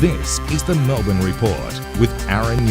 This is the Melbourne Report with Ahron.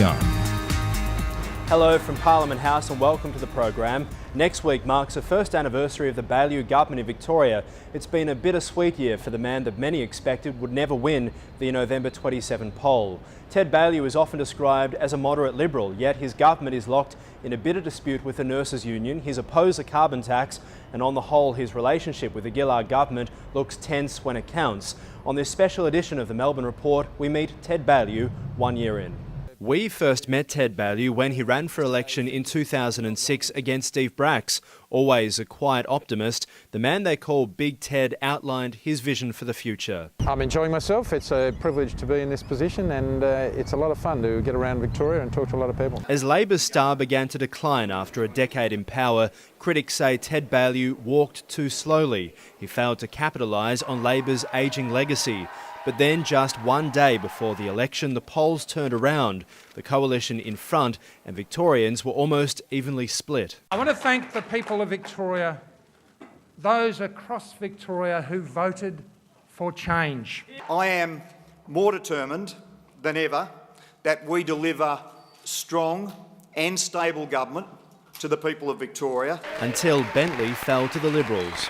Hello from Parliament House and welcome to the program. Next week marks the first anniversary of the Baillieu government in Victoria. It's been a bittersweet year for the man that many expected would never win the November 27 poll. Ted Baillieu is often described as a moderate Liberal, yet his government is locked in a bitter dispute with the Nurses Union. He's opposed the carbon tax, and on the whole his relationship with the Gillard government looks tense when it counts. On this special edition of the Melbourne Report, we meet Ted Baillieu 1 year in. We first met Ted Baillieu when he ran for election in 2006 against Steve Bracks. Always a quiet optimist, the man they call Big Ted outlined his vision for the future. I'm enjoying myself. It's a privilege to be in this position, and it's a lot of fun to get around Victoria and talk to a lot of people. As Labor's star began to decline after a decade in power, critics say Ted Baillieu walked too slowly. He failed to capitalise on Labor's ageing legacy. But then, just one day before the election, the polls turned around. The coalition in front and Victorians were almost evenly split. I want to thank the people of Victoria, those across Victoria who voted for change. I am more determined than ever that we deliver strong and stable government to the people of Victoria. Until Bentley fell to the Liberals.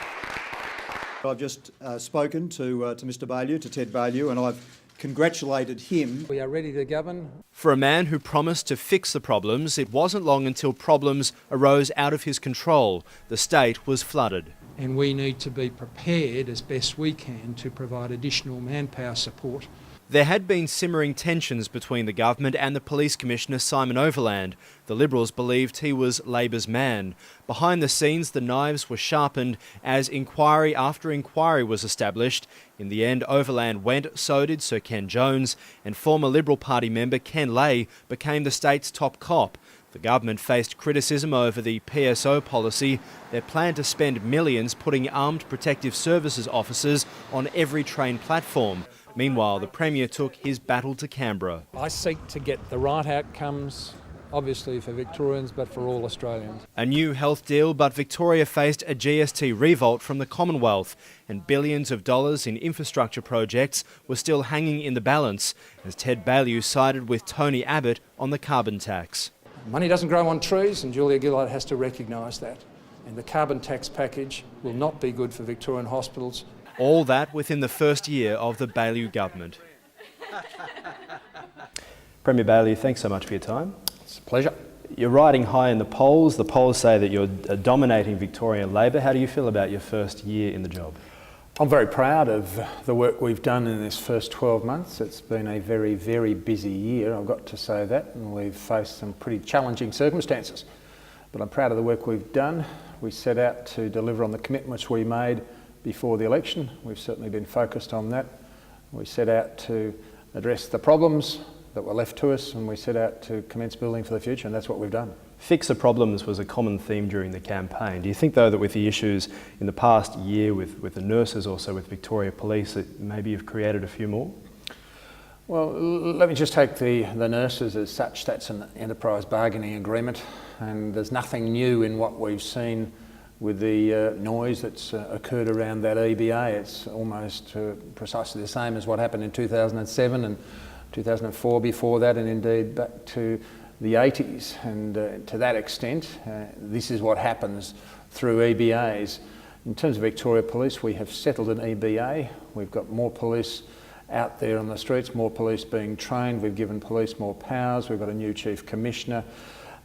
I've just spoken to Mr Baillieu, to Ted Baillieu, and I've congratulated him. We are ready to govern. For a man who promised to fix the problems, it wasn't long until problems arose out of his control. The state was flooded. And we need to be prepared as best we can to provide additional manpower support. There had been simmering tensions between the government and the Police Commissioner Simon Overland. The Liberals believed he was Labor's man. Behind the scenes, the knives were sharpened as inquiry after inquiry was established. In the end, Overland went, so did Sir Ken Jones, and former Liberal Party member Ken Lay became the state's top cop. The government faced criticism over the PSO policy. Their plan to spend millions putting armed protective services officers on every train platform. Meanwhile, the Premier took his battle to Canberra. I seek to get the right outcomes, obviously for Victorians, but for all Australians. A new health deal, but Victoria faced a GST revolt from the Commonwealth, and billions of dollars in infrastructure projects were still hanging in the balance, as Ted Baillieu sided with Tony Abbott on the carbon tax. Money doesn't grow on trees, and Julia Gillard has to recognise that. And the carbon tax package will not be good for Victorian hospitals. All that within the first year of the Baillieu government. Premier Baillieu, thanks so much for your time. It's a pleasure. You're riding high in the polls. The polls say that you're dominating Victorian Labor. How do you feel about your first year in the job? I'm very proud of the work we've done in this first 12 months. It's been a very, very busy year, I've got to say that, and we've faced some pretty challenging circumstances. But I'm proud of the work we've done. We set out to deliver on the commitments we made before the election. We've certainly been focused on that. We set out to address the problems that were left to us, and we set out to commence building for the future, and that's what we've done. Fix the problems was a common theme during the campaign. Do you think, though, that with the issues in the past year with the nurses, also with Victoria Police, that maybe you've created a few more? Well, let me just take the nurses as such. That's an enterprise bargaining agreement, and there's nothing new in what we've seen with the noise that's occurred around that EEBA. It's almost precisely the same as what happened in 2007 and 2004 before that, and indeed back to the 80s. And to that extent, this is what happens through EBAs. In terms of Victoria Police, we have settled an EBA. We've got more police out there on the streets, more police being trained. We've given police more powers. We've got a new Chief Commissioner.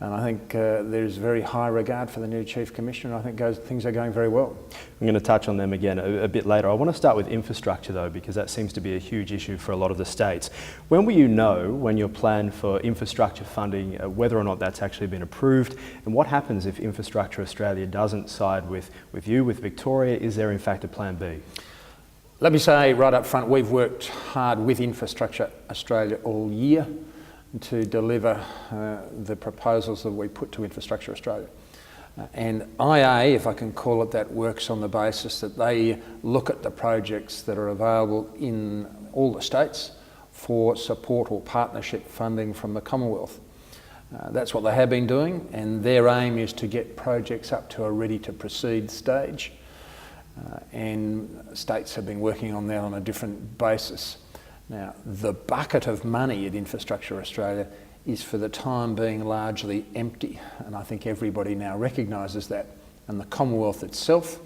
And I think there's very high regard for the new Chief Commissioner, and I think things are going very well. I'm going to touch on them again a bit later. I want to start with infrastructure, though, because that seems to be a huge issue for a lot of the states. When will you know, when your plan for infrastructure funding, whether or not that's actually been approved, and what happens if Infrastructure Australia doesn't side with you, with Victoria? Is there in fact a plan B? Let me say right up front, we've worked hard with Infrastructure Australia all year to deliver the proposals that we put to Infrastructure Australia. And IA, if I can call it that, works on the basis that they look at the projects that are available in all the states for support or partnership funding from the Commonwealth. That's what they have been doing, and their aim is to get projects up to a ready to proceed stage. And states have been working on that on a different basis. Now, the bucket of money at Infrastructure Australia is for the time being largely empty, and I think everybody now recognises that. And the Commonwealth itself,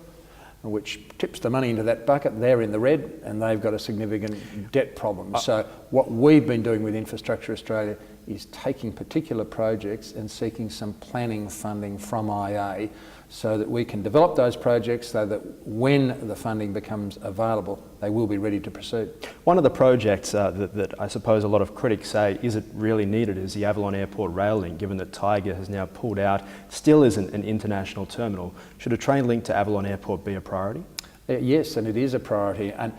which tips the money into that bucket, they're in the red and they've got a significant debt problem. So what we've been doing with Infrastructure Australia is taking particular projects and seeking some planning funding from IA so that we can develop those projects so that when the funding becomes available, they will be ready to proceed. One of the projects that I suppose a lot of critics say isn't really needed is the Avalon Airport rail link, given that Tiger has now pulled out, still isn't an international terminal. Should a train link to Avalon Airport be a priority? Yes, and it is a priority. And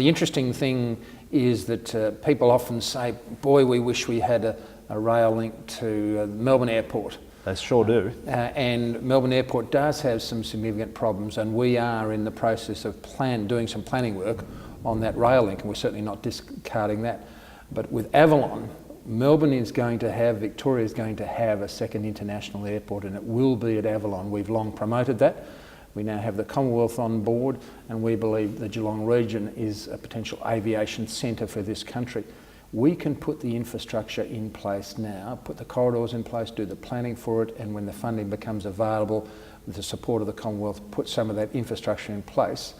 the interesting thing is that people often say, boy, we wish we had a rail link to Melbourne Airport. They sure do. And Melbourne Airport does have some significant problems, and we are in the process of doing some planning work on that rail link, and we're certainly not discarding that. But with Avalon, Melbourne is going to have, Victoria is going to have a second international airport, and it will be at Avalon. We've long promoted that. We now have the Commonwealth on board, and we believe the Geelong region is a potential aviation centre for this country. We can put the infrastructure in place now, put the corridors in place, do the planning for it, and when the funding becomes available, with the support of the Commonwealth, put some of that infrastructure in place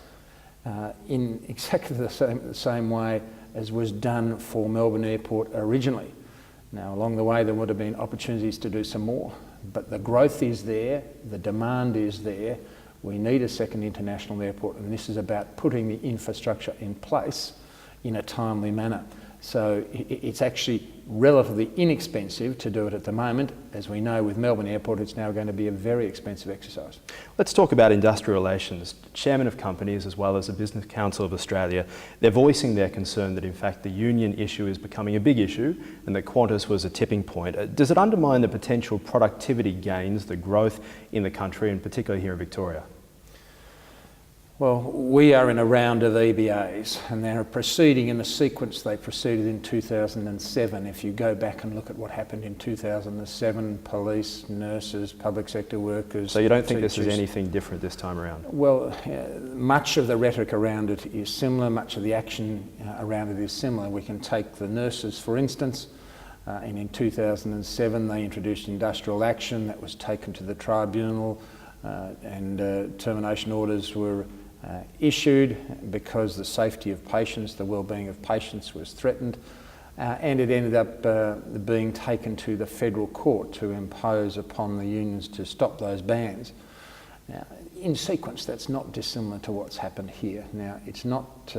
in exactly the same way as was done for Melbourne Airport originally. Now, along the way, there would have been opportunities to do some more, but the growth is there, the demand is there. We need a second international airport, and this is about putting the infrastructure in place in a timely manner. So it's actually relatively inexpensive to do it at the moment. As we know with Melbourne Airport, it's now going to be a very expensive exercise. Let's talk about industrial relations. Chairman of companies as well as the Business Council of Australia, they're voicing their concern that in fact the union issue is becoming a big issue and that Qantas was a tipping point. Does it undermine the potential productivity gains, the growth in the country, and particularly here in Victoria? Well, we are in a round of EBAs, and they're proceeding in the sequence they proceeded in 2007. If you go back and look at what happened in 2007, police, nurses, public sector workers... So you don't think this is anything different this time around? Well, much of the rhetoric around it is similar, much of the action around it is similar. We can take the nurses, for instance, and in 2007 they introduced industrial action that was taken to the tribunal, and termination orders were issued because the safety of patients, the well-being of patients was threatened, and it ended up being taken to the federal court to impose upon the unions to stop those bans. Now, in sequence, that's not dissimilar to what's happened here. Now, it's not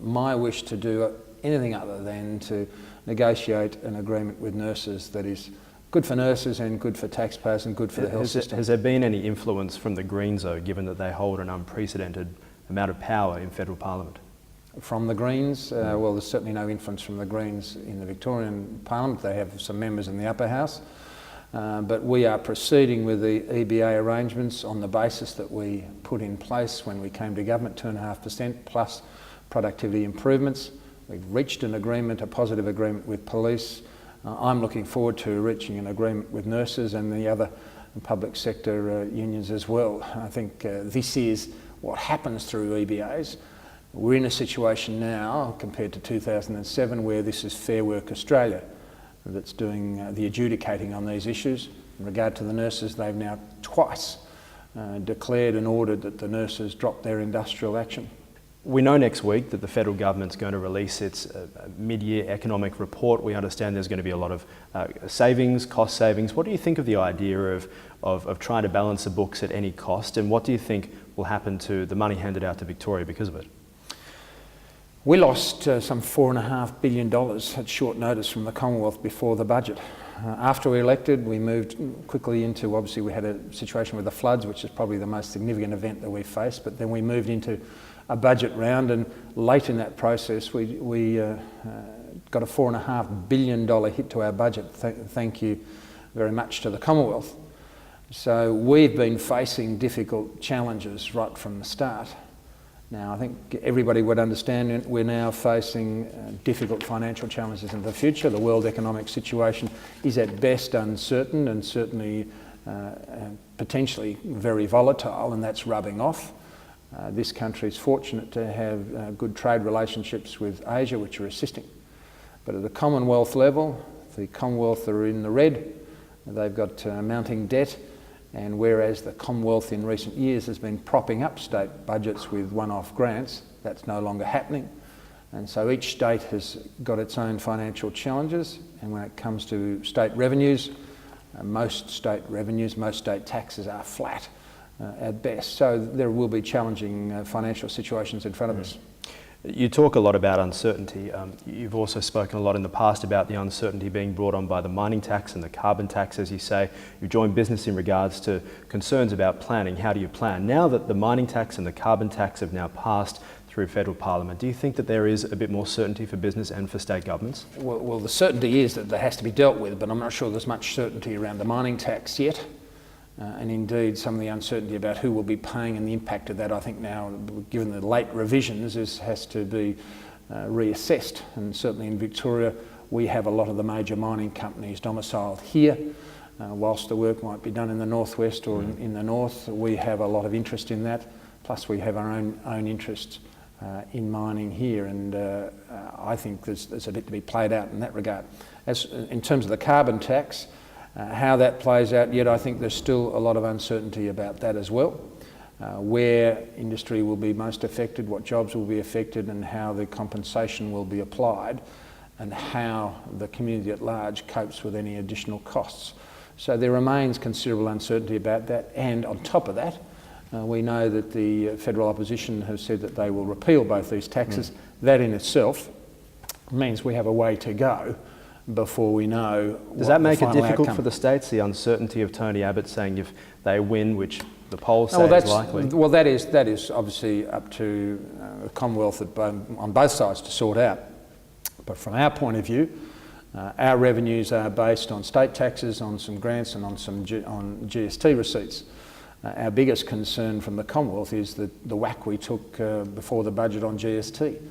my wish to do anything other than to negotiate an agreement with nurses that is good for nurses and good for taxpayers and good for the health system. Has there been any influence from the Greens, though, given that they hold an unprecedented amount of power in federal parliament? From the Greens? Well, there's certainly no influence from the Greens in the Victorian Parliament. They have some members in the upper house. But we are proceeding with the EEBA arrangements on the basis that we put in place when we came to government, 2.5% plus productivity improvements. We've reached an agreement, a positive agreement with police. I'm looking forward to reaching an agreement with nurses and the other public sector unions as well. I think this is what happens through EBAs. We're in a situation now, compared to 2007, where this is Fair Work Australia that's doing the adjudicating on these issues. In regard to the nurses, they've now twice declared and ordered that the nurses drop their industrial action. We know next week that the federal government's going to release its mid-year economic report. We understand there's going to be a lot of savings, cost savings. What do you think of the idea of trying to balance the books at any cost, and what do you think will happen to the money handed out to Victoria because of it? We lost some $4.5 billion at short notice from the Commonwealth before the budget. After we elected, we moved quickly into, obviously we had a situation with the floods, which is probably the most significant event that we faced, but then we moved into a budget round, and late in that process we got a $4.5 billion hit to our budget. Thank you very much to the Commonwealth. So we've been facing difficult challenges right from the start. Now, I think everybody would understand we're now facing difficult financial challenges in the future. The world economic situation is at best uncertain and certainly potentially very volatile, and that's rubbing off. This country is fortunate to have good trade relationships with Asia, which are assisting. But at the Commonwealth level, the Commonwealth are in the red. They've got mounting debt, and whereas the Commonwealth in recent years has been propping up state budgets with one-off grants, that's no longer happening. And so each state has got its own financial challenges, and when it comes to state revenues, most state taxes are flat at best. So there will be challenging financial situations in front of us. You talk a lot about uncertainty. You've also spoken a lot in the past about the uncertainty being brought on by the mining tax and the carbon tax, as you say. You've joined business in regards to concerns about planning. How do you plan? Now that the mining tax and the carbon tax have now passed through federal parliament, do you think that there is a bit more certainty for business and for state governments? Well, the certainty is that there has to be dealt with, but I'm not sure there's much certainty around the mining tax yet. And indeed, some of the uncertainty about who will be paying and the impact of that, I think now, given the late revisions, has to be reassessed. And certainly in Victoria, we have a lot of the major mining companies domiciled here. Whilst the work might be done in the northwest or in the north, we have a lot of interest in that. Plus, we have our own interests in mining here, and I think there's a bit to be played out in that regard. As in terms of the carbon tax, how that plays out yet, I think there's still a lot of uncertainty about that as well. Where industry will be most affected, what jobs will be affected, and how the compensation will be applied, and how the community at large copes with any additional costs. So there remains considerable uncertainty about that, and on top of that, we know that the federal opposition has said that they will repeal both these taxes. That in itself means we have a way to go before we know. Does that make it difficult for the states, the uncertainty of Tony Abbott saying if they win, which the polls say is likely? Well, that is obviously up to the Commonwealth on both sides to sort out. But from our point of view, our revenues are based on state taxes, on some grants, and on GST receipts. Our biggest concern from the Commonwealth is the whack we took before the budget on GST.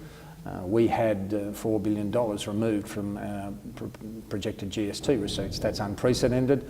We had $4 billion removed from our projected GST receipts. That's unprecedented,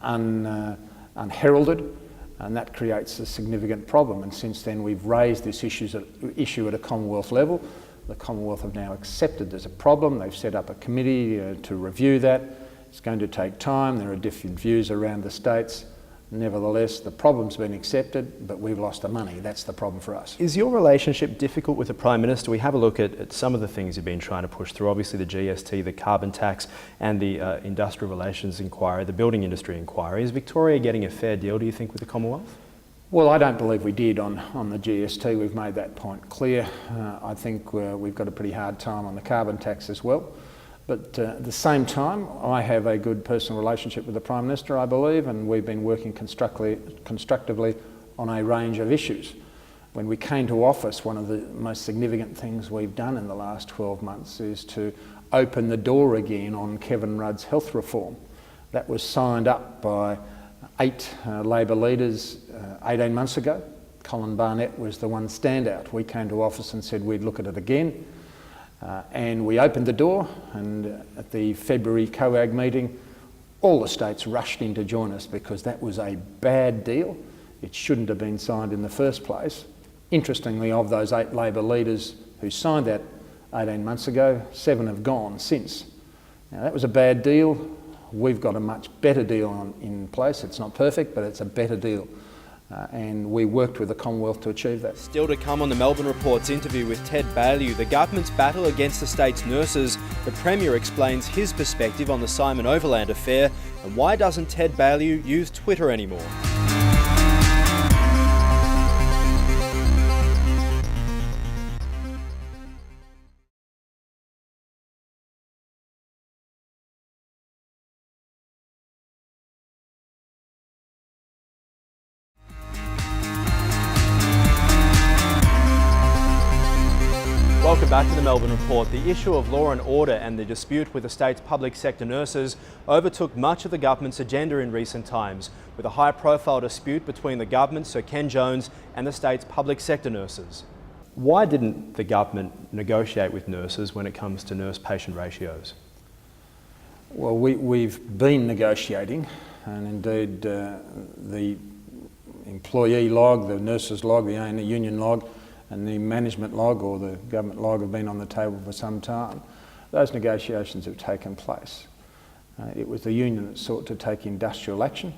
unheralded, and that creates a significant problem. And since then, we've raised this issue at a Commonwealth level. The Commonwealth have now accepted there's a problem. They've set up a committee to review that. It's going to take time. There are different views around the states. Nevertheless, the problem's been accepted, but we've lost the money. That's the problem for us. Is your relationship difficult with the Prime Minister? We have a look at some of the things you've been trying to push through, obviously the GST, the carbon tax, and the industrial relations inquiry, the building industry inquiry. Is Victoria getting a fair deal, do you think, with the Commonwealth? Well, I don't believe we did on the GST. We've made that point clear. I think we've got a pretty hard time on the carbon tax as well. But at the same time, I have a good personal relationship with the Prime Minister, I believe, and we've been working constructively on a range of issues. When we came to office, one of the most significant things we've done in the last 12 months is to open the door again on Kevin Rudd's health reform. That was signed up by 8 Labor leaders 18 months ago. Colin Barnett was the one standout. We came to office and said we'd look at it again. And we opened the door, and at the February COAG meeting, all the states rushed in to join us because that was a bad deal. It shouldn't have been signed in the first place. Interestingly, of those 8 Labor leaders who signed that 18 months ago, 7 have gone since. Now, that was a bad deal. We've got a much better deal in place. It's not perfect, but it's a better deal. And we worked with the Commonwealth to achieve that. Still to come on the Melbourne Report's interview with Ted Baillieu, the government's battle against the state's nurses. The Premier explains his perspective on the Simon Overland affair, and why doesn't Ted Baillieu use Twitter anymore? Welcome back to the Melbourne Report. The issue of law and order and the dispute with the state's public sector nurses overtook much of the government's agenda in recent times, with a high-profile dispute between the government, Sir Ken Jones, and the state's public sector nurses. Why didn't the government negotiate with nurses when it comes to nurse-patient ratios? Well, we've been negotiating, and indeed employee log, the nurses log, the A&E union log, and the management log or the government log have been on the table for some time. Those negotiations have taken place. It was the union that sought to take industrial action,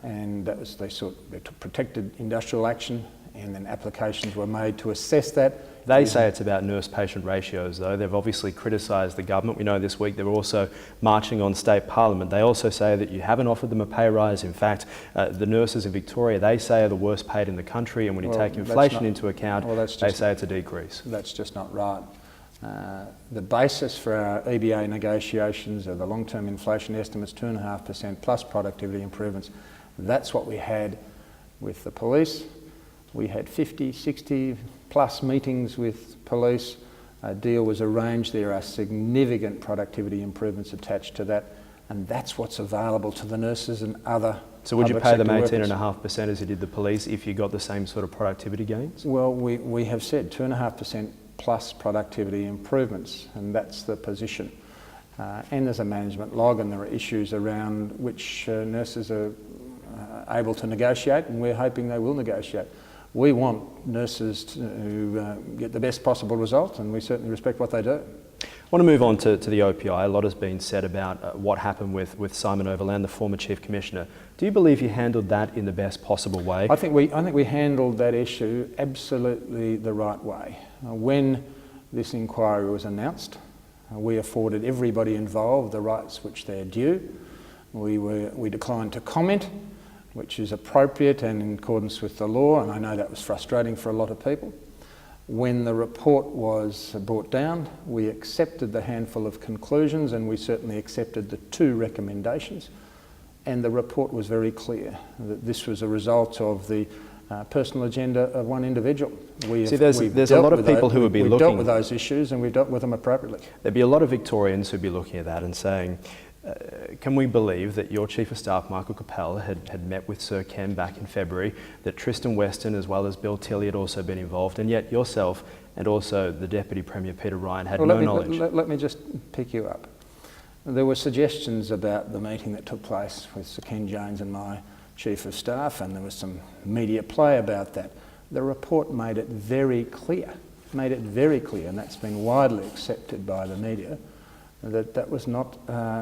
and they took protected industrial action, and then applications were made to assess that. They say it's about nurse-patient ratios, though. They've obviously criticised the government. We know this week they were also marching on state parliament. They also say that you haven't offered them a pay rise. In fact, the nurses in Victoria, they say, are the worst paid in the country, and when you take inflation into account, they say it's a decrease. That's just not right. The basis for our EEBA negotiations are the long-term inflation estimates, 2.5% plus productivity improvements. That's what we had with the police. We had 50, 60 plus meetings with police. A deal was arranged. There are significant productivity improvements attached to that, and that's what's available to the nurses and other. So would you pay them 18.5% as you did the police if you got the same sort of productivity gains? Well, we have said 2.5% plus productivity improvements, and that's the position. And there's a management log, and there are issues around which nurses are able to negotiate, and we're hoping they will negotiate. We want nurses to get the best possible result, and we certainly respect what they do. I want to move on to the OPI. A lot has been said about what happened with Simon Overland, the former Chief Commissioner. Do you believe you handled that in the best possible way? I think we handled that issue absolutely the right way. When this inquiry was announced, we afforded everybody involved the rights which they're due. We declined to comment, which is appropriate and in accordance with the law, and I know that was frustrating for a lot of people. When the report was brought down, we accepted the handful of conclusions, and we certainly accepted the 2 recommendations, and the report was very clear that this was a result of the personal agenda of one individual. There's a lot of people who would be looking... We've dealt with those issues, and we've dealt with them appropriately. There'd be a lot of Victorians who'd be looking at that and saying, can we believe that your Chief of Staff, Michael Capel, had met with Sir Ken back in February, that Tristan Weston as well as Bill Tilley had also been involved, and yet yourself and also the Deputy Premier Peter Ryan had no knowledge? Let me just pick you up. There were suggestions about the meeting that took place with Sir Ken Jones and my Chief of Staff, and there was some media play about that. The report made it very clear, and that's been widely accepted by the media, that was not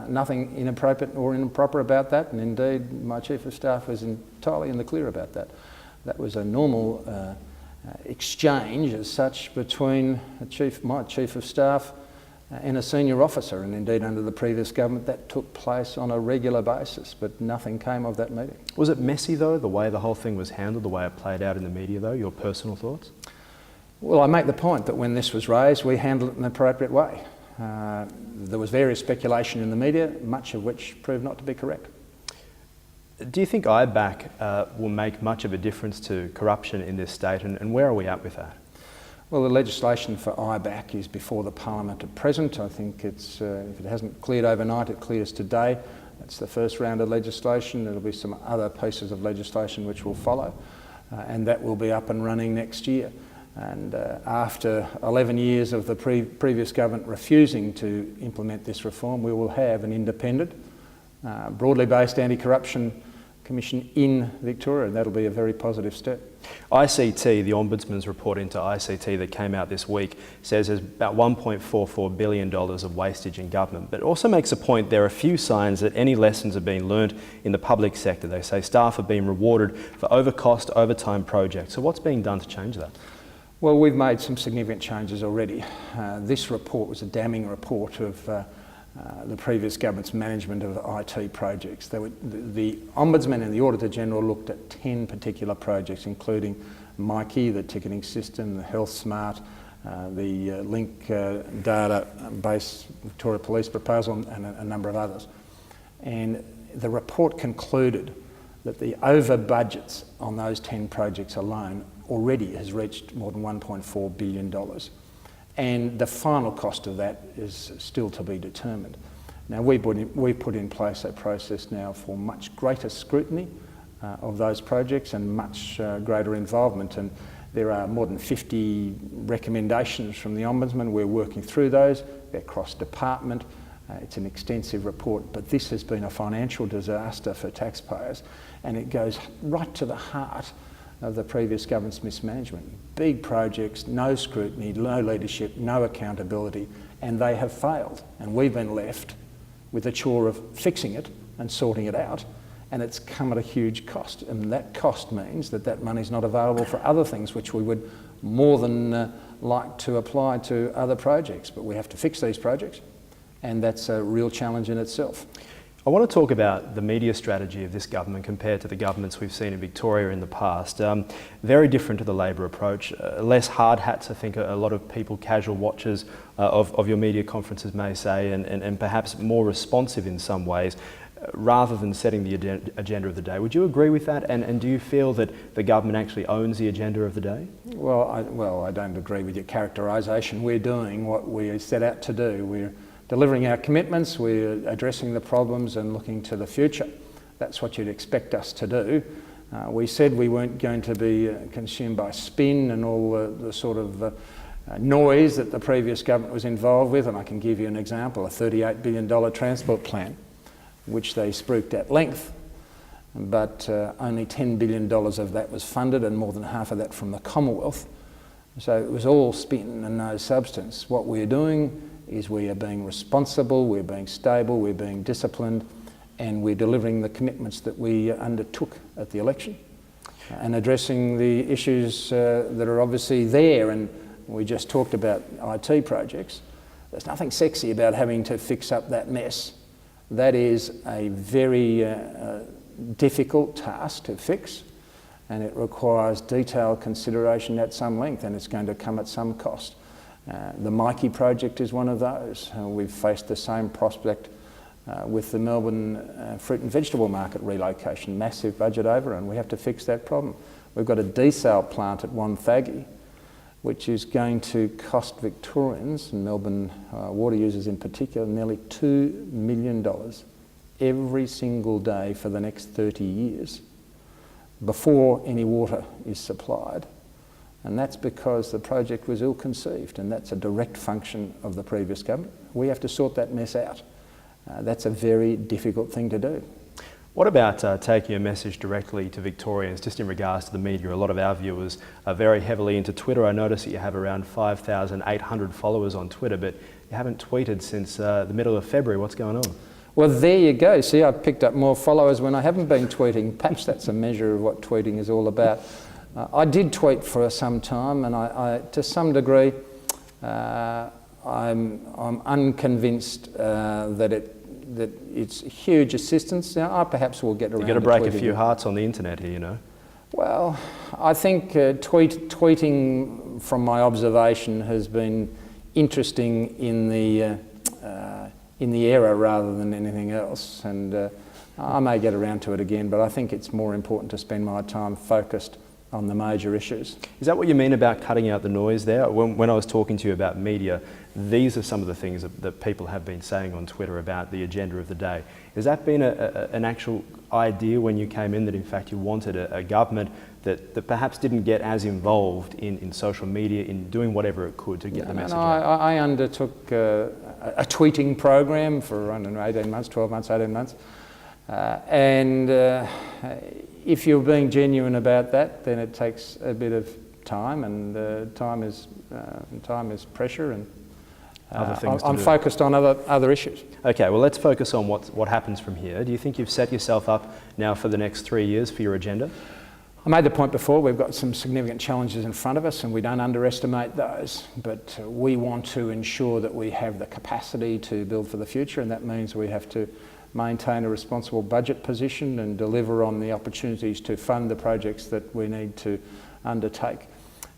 nothing inappropriate or improper about that, and indeed my Chief of Staff was entirely in the clear about that. That was a normal exchange as such between my Chief of Staff and a senior officer, and indeed under the previous government that took place on a regular basis, but nothing came of that meeting. Was it messy though, the way the whole thing was handled, the way it played out in the media though, your personal thoughts? Well, I make the point that when this was raised, we handled it in an appropriate way. There was various speculation in the media, much of which proved not to be correct. Do you think IBAC will make much of a difference to corruption in this state, and where are we at with that? Well, the legislation for IBAC is before the Parliament at present. I think it's, if it hasn't cleared overnight, it clears today. That's the first round of legislation. There'll be some other pieces of legislation which will follow, and that will be up and running next year. And after 11 years of the previous government refusing to implement this reform, we will have an independent, broadly based anti-corruption commission in Victoria, and that'll be a very positive step. ICT, the Ombudsman's report into ICT that came out this week, says there's about $1.44 billion of wastage in government, but it also makes a point there are few signs that any lessons have been learned in the public sector. They say staff are being rewarded for overcost, overtime projects. So what's being done to change that? Well, we've made some significant changes already. This report was a damning report of the previous government's management of IT projects. The Ombudsman and the Auditor General looked at 10 particular projects, including Mikey, the ticketing system, the Health Smart, the Link database Victoria Police proposal, and a number of others. And the report concluded that the over budgets on those 10 projects alone already has reached more than $1.4 billion. And the final cost of that is still to be determined. Now, we've put in place a process now for much greater scrutiny of those projects and much greater involvement. And there are more than 50 recommendations from the Ombudsman. We're working through those. They're cross-department. It's an extensive report, but this has been a financial disaster for taxpayers, and it goes right to the heart of the previous government's mismanagement. Big projects, no scrutiny, no leadership, no accountability, and they have failed. And we've been left with the chore of fixing it and sorting it out, and it's come at a huge cost. And that cost means that that money's not available for other things which we would more than like to apply to other projects. But we have to fix these projects, and that's a real challenge in itself. I want to talk about the media strategy of this government compared to the governments we've seen in Victoria in the past. Very different to the Labor approach, less hard hats, I think a lot of people, casual watchers of your media conferences may say, and perhaps more responsive in some ways, rather than setting the agenda of the day. Would you agree with that? And do you feel that the government actually owns the agenda of the day? Well, I don't agree with your characterisation. We're doing what we set out to do. We're delivering our commitments, we're addressing the problems and looking to the future. That's what you'd expect us to do. We said we weren't going to be consumed by spin and all the sort of noise that the previous government was involved with, and I can give you an example, a $38 billion transport plan, which they spruiked at length, but only $10 billion of that was funded, and more than half of that from the Commonwealth. So it was all spin and no substance. What we're doing is we are being responsible, we're being stable, we're being disciplined, and we're delivering the commitments that we undertook at the election and addressing the issues that are obviously there. And we just talked about IT projects. There's nothing sexy about having to fix up that mess. That is a very difficult task to fix, and it requires detailed consideration at some length, and it's going to come at some cost. The Mikey project is one of those. We've faced the same prospect with the Melbourne fruit and vegetable market relocation, massive budget overrun. We have to fix that problem. We've got a desal plant at Wonthaggi, which is going to cost Victorians and Melbourne water users in particular nearly $2 million every single day for the next 30 years before any water is supplied. And that's because the project was ill-conceived, and that's a direct function of the previous government. We have to sort that mess out. That's a very difficult thing to do. What about taking a message directly to Victorians, just in regards to the media? A lot of our viewers are very heavily into Twitter. I notice that you have around 5,800 followers on Twitter, but you haven't tweeted since the middle of February. What's going on? Well, there you go. See, I've picked up more followers when I haven't been tweeting. Perhaps that's a measure of what tweeting is all about. I did tweet for some time, and I to some degree, I'm unconvinced that it's a huge assistance. Now, I perhaps will get around to You've got to break tweeting. a few hearts on the internet here, you know. Well, I think tweeting, from my observation, has been interesting in the era rather than anything else, and I may get around to it again, but I think it's more important to spend my time focused on the major issues. Is that what you mean about cutting out the noise there? When I was talking to you about media, these are some of the things that people have been saying on Twitter about the agenda of the day. Has that been an actual idea when you came in, that in fact you wanted a government that perhaps didn't get as involved in social media, in doing whatever it could to get the message out? I undertook a tweeting program for, I don't know, 18 months, 12 months, 18 months. If you're being genuine about that, then it takes a bit of time, and time is pressure, and I'm focused on other issues. Okay, well, let's focus on what happens from here. Do you think you've set yourself up now for the next 3 years for your agenda? I made the point before, we've got some significant challenges in front of us, and we don't underestimate those, but we want to ensure that we have the capacity to build for the future, and that means we have to maintain a responsible budget position and deliver on the opportunities to fund the projects that we need to undertake.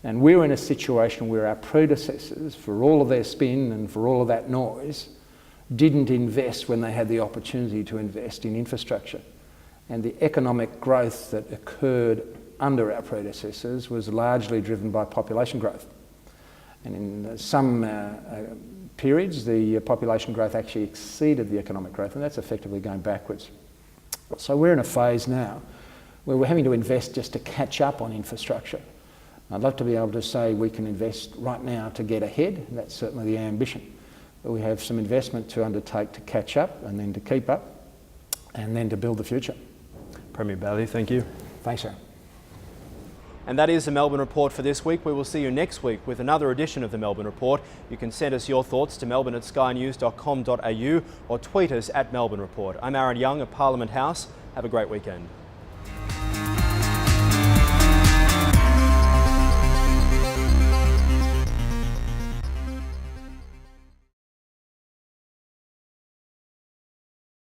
And we're in a situation where our predecessors, for all of their spin and for all of that noise, didn't invest when they had the opportunity to invest in infrastructure. And the economic growth that occurred under our predecessors was largely driven by population growth. And in some periods, the population growth actually exceeded the economic growth, and that's effectively going backwards. So we're in a phase now where we're having to invest just to catch up on infrastructure. I'd love to be able to say we can invest right now to get ahead, and that's certainly the ambition. we have some investment to undertake to catch up and then to keep up and then to build the future. Premier Baillieu, thank you. Thanks, Aaron. And that is the Melbourne Report for this week. We will see you next week with another edition of the Melbourne Report. You can send us your thoughts to melbourne@skynews.com.au or tweet us at Melbourne Report. I'm Ahron Young at Parliament House. Have a great weekend.